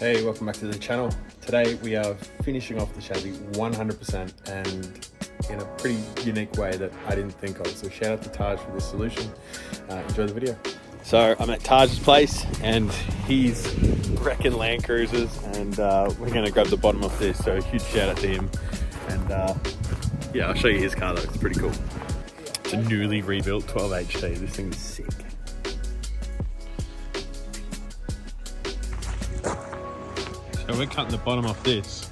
Hey, welcome back to the channel. Today we are finishing off the chassis 100% and in a pretty unique way that I didn't think of. So shout out to Taj for this solution. Enjoy the video. So I'm at Taj's place and he's wrecking Landcruisers and we're gonna grab the bottom of this. So a huge shout out to him. And yeah, I'll show you his car though, it's pretty cool. It's a newly rebuilt 12 HT, this thing is sick. So we're cutting the bottom off this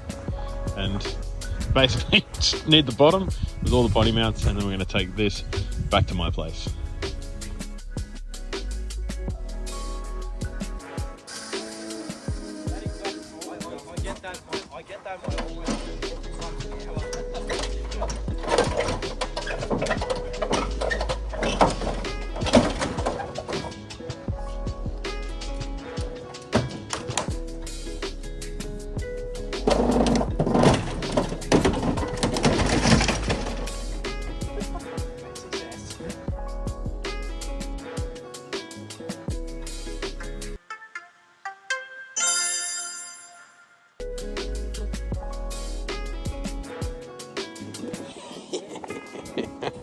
and basically just need the bottom with all the body mounts, and then we're going to take this back to my place.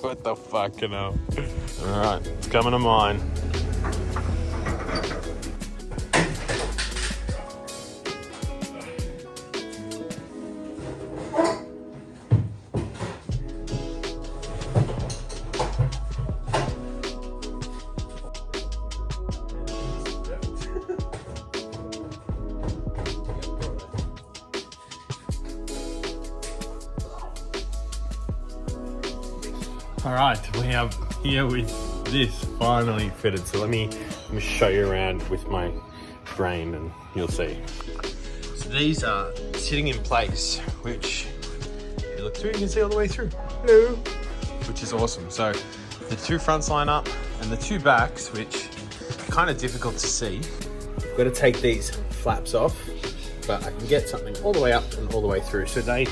What the fuck, you know? Alright, it's coming to mine. All right, we are here with this finally fitted. So let me show you around with my brain and you'll see. So these are sitting in place, which if you look through, you can see all the way through. Hello. Which is awesome. So the two fronts line up and the two backs, which are kind of difficult to see. I've got to take these flaps off, but I can get something all the way up and all the way through. So they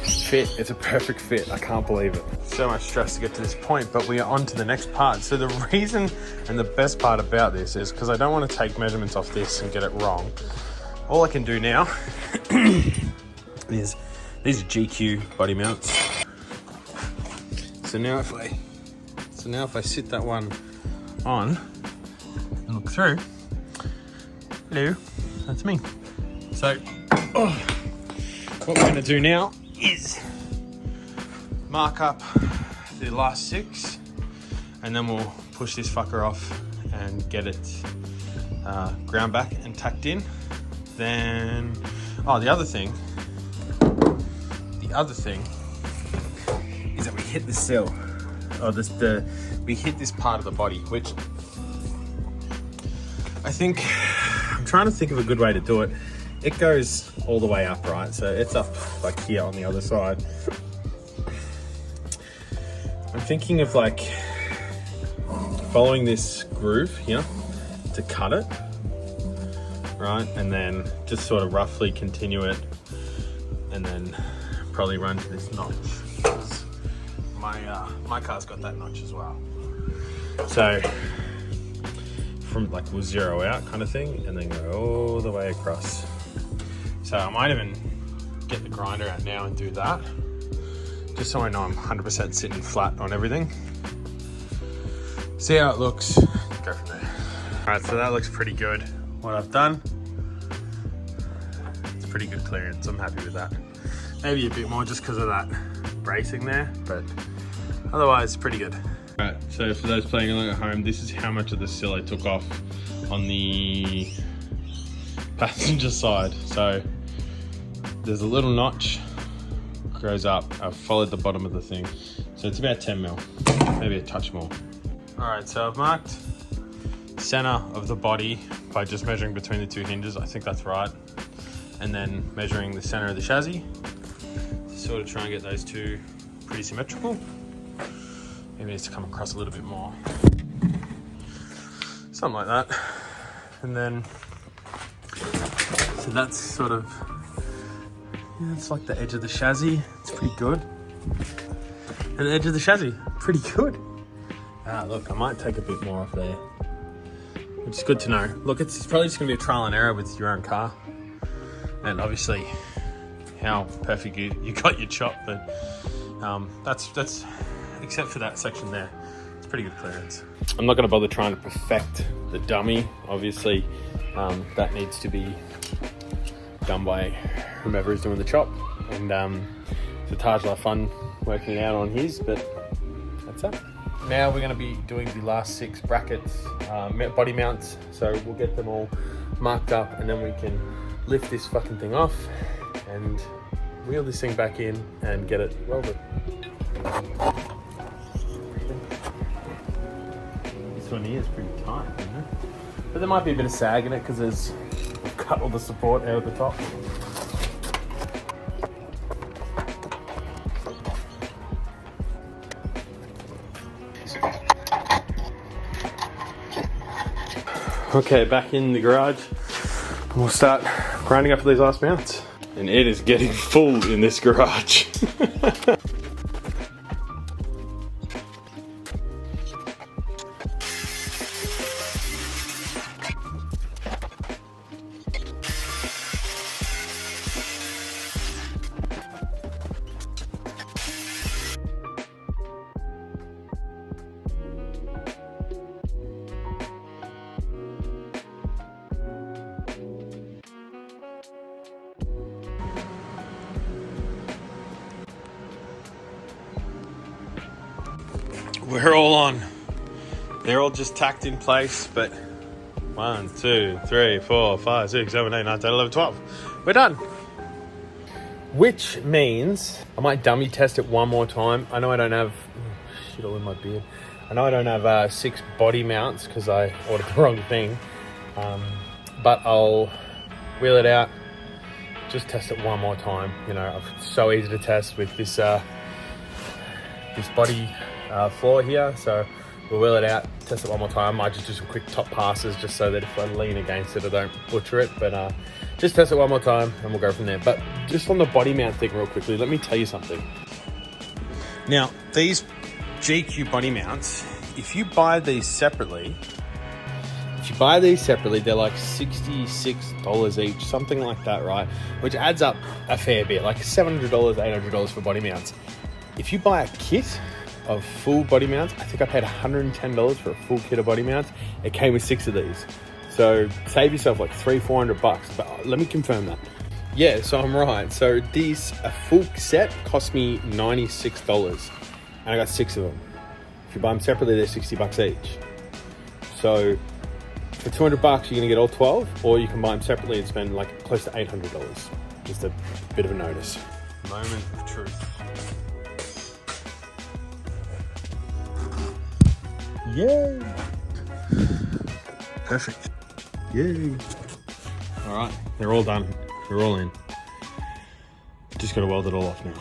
fit, it's a perfect fit. I can't believe it. So much stress to get to this point, but we are on to the next part. So the reason and the best part about this is because I don't want to take measurements off this and get it wrong. All I can do now is these are GQ body mounts. So now if I sit that one on and look through, hello, that's me. So what we're going to do now is mark up the last 6 and then we'll push this fucker off and get it ground back and tacked in. Then the other thing is that we hit the sill, we hit this part of the body, which I'm trying to think of a good way to do it. It goes all the way up, right? So it's up like here on the other side. I'm thinking of like following this groove here to cut it, right? And then just sort of roughly continue it and then probably run to this notch. Because my car's got that notch as well. So from like we'll zero out kind of thing and then go all the way across. So I might even get the grinder out now and do that, just so I know I'm 100% sitting flat on everything. See how it looks, go from there. All right, so that looks pretty good. What I've done, it's pretty good clearance, I'm happy with that. Maybe a bit more just because of that bracing there, but otherwise pretty good. All right, so for those playing along at home, this is how much of the sill I took off on the passenger side. So there's a little notch, goes up. I've followed the bottom of the thing. So it's about 10 mil, maybe a touch more. All right, so I've marked center of the body by just measuring between the two hinges. I think that's right. And then measuring the center of the chassis to sort of try and get those two pretty symmetrical. Maybe it needs to come across a little bit more. Something like that. And then, so that's sort of, yeah, it's like the edge of the chassis. It's pretty good. And the edge of the chassis, pretty good. Look, I might take a bit more off there, which is good to know. Look, it's probably just gonna be a trial and error with your own car. and obviously how perfect you got your chop, but that's except for that section there, it's pretty good clearance. I'm not going to bother trying to perfect the dummy. Obviously, that needs to be done by whomever is doing the chop, and so Taj will have fun working out on his, but that's it. Now we're going to be doing the last 6 brackets, body mounts, so we'll get them all marked up, and then we can lift this fucking thing off and wheel this thing back in and get it welded. This one here is pretty tight, isn't it? But there might be a bit of sag in it because I've cut all the support out of the top. Okay, back in the garage. We'll start grinding up these last mounts. And it is getting full in this garage. We're all on. They're all just tacked in place, but 1, 2, 3, 4, 5, 6, 7, 8, 9, 10, 11, 12. We're done. Which means I might dummy test it one more time. I know I don't have shit all in my beard. I know I don't have 6 body mounts because I ordered the wrong thing. But I'll wheel it out, just test it one more time. You know, it's so easy to test with this this body floor here, so we'll wheel it out, test it one more time. I might just do some quick top passes just so that if I lean against it I don't butcher it, but just test it one more time and we'll go from there. But just on the body mount thing real quickly, let me tell you something. Now these GQ body mounts, if you buy these separately, they're like $66 each, something like that, right? Which adds up a fair bit, like $700, $800 for body mounts. If you buy a kit of full body mounts, I think I paid $110 for a full kit of body mounts. It came with 6 of these. So save yourself like $300-400, but let me confirm that. Yeah, so I'm right. So a full set cost me $96 and I got 6 of them. If you buy them separately, they're $60 each. So for $200, you're gonna get all 12, or you can buy them separately and spend like close to $800. Just a bit of a notice. Moment of truth. Yay! Perfect. Yay! All right, they're all done. They're all in. Just gotta weld it all off now.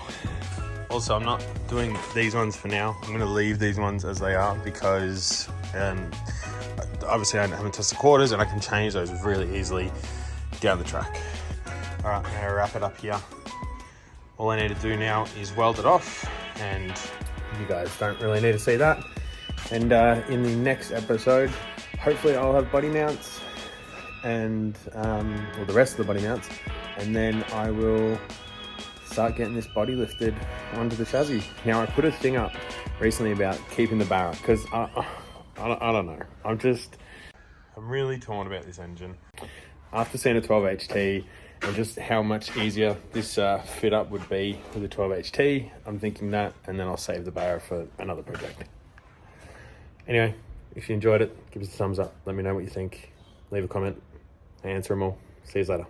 Also, I'm not doing these ones for now. I'm gonna leave these ones as they are because obviously I haven't tested quarters and I can change those really easily down the track. All right, I'm gonna wrap it up here. All I need to do now is weld it off, and you guys don't really need to see that. And in the next episode, hopefully I'll have body mounts and or the rest of the body mounts, and then I will start getting this body lifted onto the chassis. Now I put a thing up recently about keeping the Barra because I don't know. I'm really torn about this engine. After seeing a 12HT and just how much easier this fit up would be with a 12HT, I'm thinking that, and then I'll save the Barra for another project. Anyway, if you enjoyed it, give us a thumbs up. Let me know what you think. Leave a comment. I answer them all. See you later.